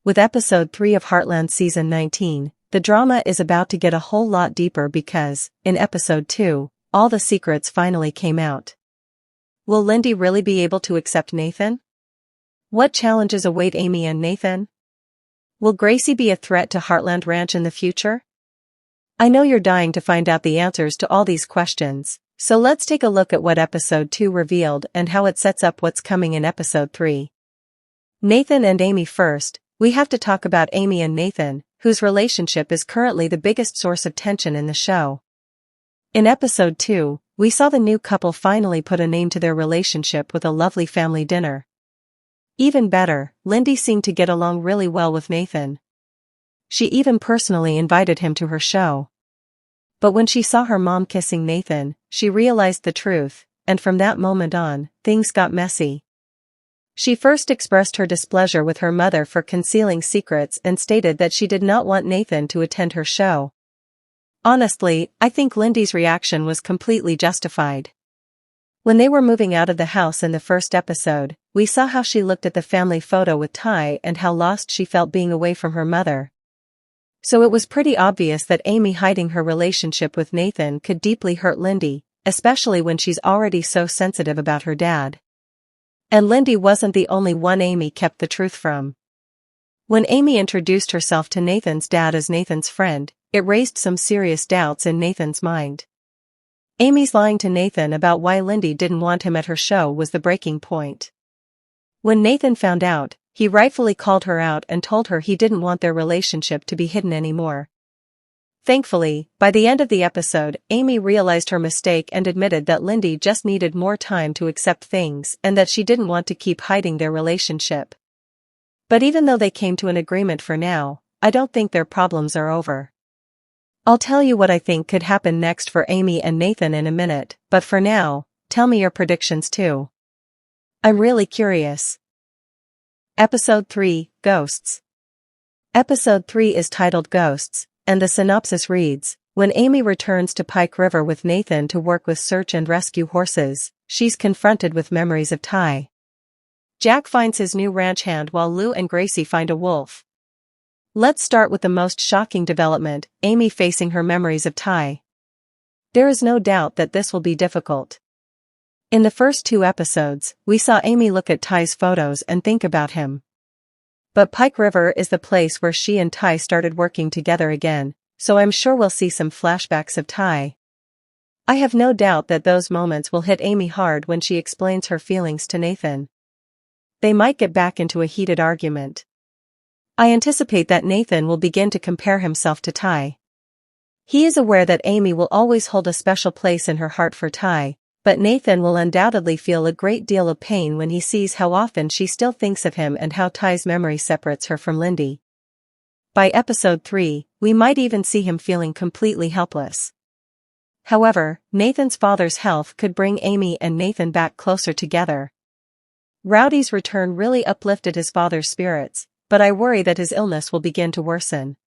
With episode 3 of Heartland season 19, the drama is about to get a whole lot deeper because, in episode 2, all the secrets finally came out. Will Lindy really be able to accept Nathan? What challenges await Amy and Nathan? Will Gracie be a threat to Heartland Ranch in the future? I know you're dying to find out the answers to all these questions, so let's take a look at what episode 2 revealed and how it sets up what's coming in episode 3. Nathan and Amy first. We have to talk about Amy and Nathan, whose relationship is currently the biggest source of tension in the show. In episode 2, we saw the new couple finally put a name to their relationship with a lovely family dinner. Even better, Lindy seemed to get along really well with Nathan. She even personally invited him to her show. But when she saw her mom kissing Nathan, she realized the truth, and from that moment on, things got messy. She first expressed her displeasure with her mother for concealing secrets and stated that she did not want Nathan to attend her show. Honestly, I think Lindy's reaction was completely justified. When they were moving out of the house in the first episode, we saw how she looked at the family photo with Ty and how lost she felt being away from her mother. So it was pretty obvious that Amy hiding her relationship with Nathan could deeply hurt Lindy, especially when she's already so sensitive about her dad. And Lindy wasn't the only one Amy kept the truth from. When Amy introduced herself to Nathan's dad as Nathan's friend, it raised some serious doubts in Nathan's mind. Amy's lying to Nathan about why Lindy didn't want him at her show was the breaking point. When Nathan found out, he rightfully called her out and told her he didn't want their relationship to be hidden anymore. Thankfully, by the end of the episode, Amy realized her mistake and admitted that Lindy just needed more time to accept things and that she didn't want to keep hiding their relationship. But even though they came to an agreement for now, I don't think their problems are over. I'll tell you what I think could happen next for Amy and Nathan in a minute, but for now, tell me your predictions too. I'm really curious. Episode 3, Ghosts. Episode 3 is titled Ghosts, and the synopsis reads, when Amy returns to Pike River with Nathan to work with search and rescue horses, she's confronted with memories of Ty. Jack finds his new ranch hand while Lou and Gracie find a wolf. Let's start with the most shocking development, Amy facing her memories of Ty. There is no doubt that this will be difficult. In the first 2 episodes, we saw Amy look at Ty's photos and think about him. But Pike River is the place where she and Ty started working together again, so I'm sure we'll see some flashbacks of Ty. I have no doubt that those moments will hit Amy hard when she explains her feelings to Nathan. They might get back into a heated argument. I anticipate that Nathan will begin to compare himself to Ty. He is aware that Amy will always hold a special place in her heart for Ty, but Nathan will undoubtedly feel a great deal of pain when he sees how often she still thinks of him and how Ty's memory separates her from Lindy. By episode 3, we might even see him feeling completely helpless. However, Nathan's father's health could bring Amy and Nathan back closer together. Rowdy's return really uplifted his father's spirits, but I worry that his illness will begin to worsen.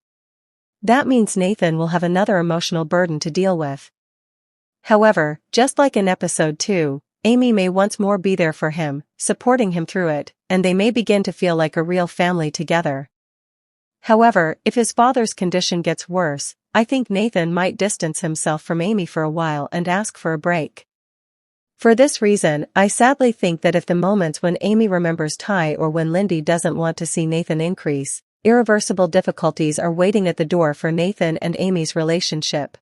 That means Nathan will have another emotional burden to deal with. However, just like in episode 2, Amy may once more be there for him, supporting him through it, and they may begin to feel like a real family together. However, if his father's condition gets worse, I think Nathan might distance himself from Amy for a while and ask for a break. For this reason, I sadly think that if the moments when Amy remembers Ty or when Lindy doesn't want to see Nathan increase, irreversible difficulties are waiting at the door for Nathan and Amy's relationship.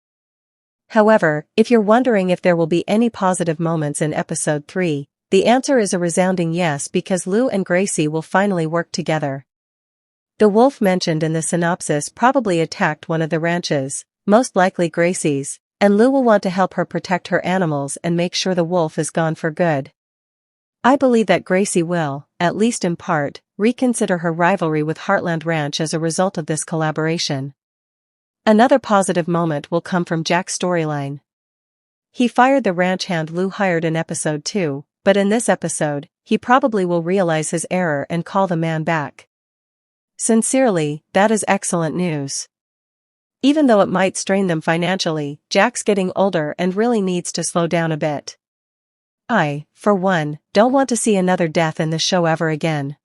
However, if you're wondering if there will be any positive moments in episode 3, the answer is a resounding yes because Lou and Gracie will finally work together. The wolf mentioned in the synopsis probably attacked one of the ranches, most likely Gracie's, and Lou will want to help her protect her animals and make sure the wolf is gone for good. I believe that Gracie will, at least in part, reconsider her rivalry with Heartland Ranch as a result of this collaboration. Another positive moment will come from Jack's storyline. He fired the ranch hand Lou hired in episode 2, but in this episode, he probably will realize his error and call the man back. Sincerely, that is excellent news. Even though it might strain them financially, Jack's getting older and really needs to slow down a bit. I, for one, don't want to see another death in the show ever again.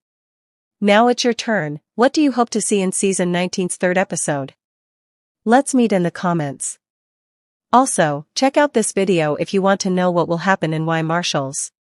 Now it's your turn. What do you hope to see in season 19's third episode? Let's meet in the comments. Also, check out this video if you want to know what will happen in Y Marshals.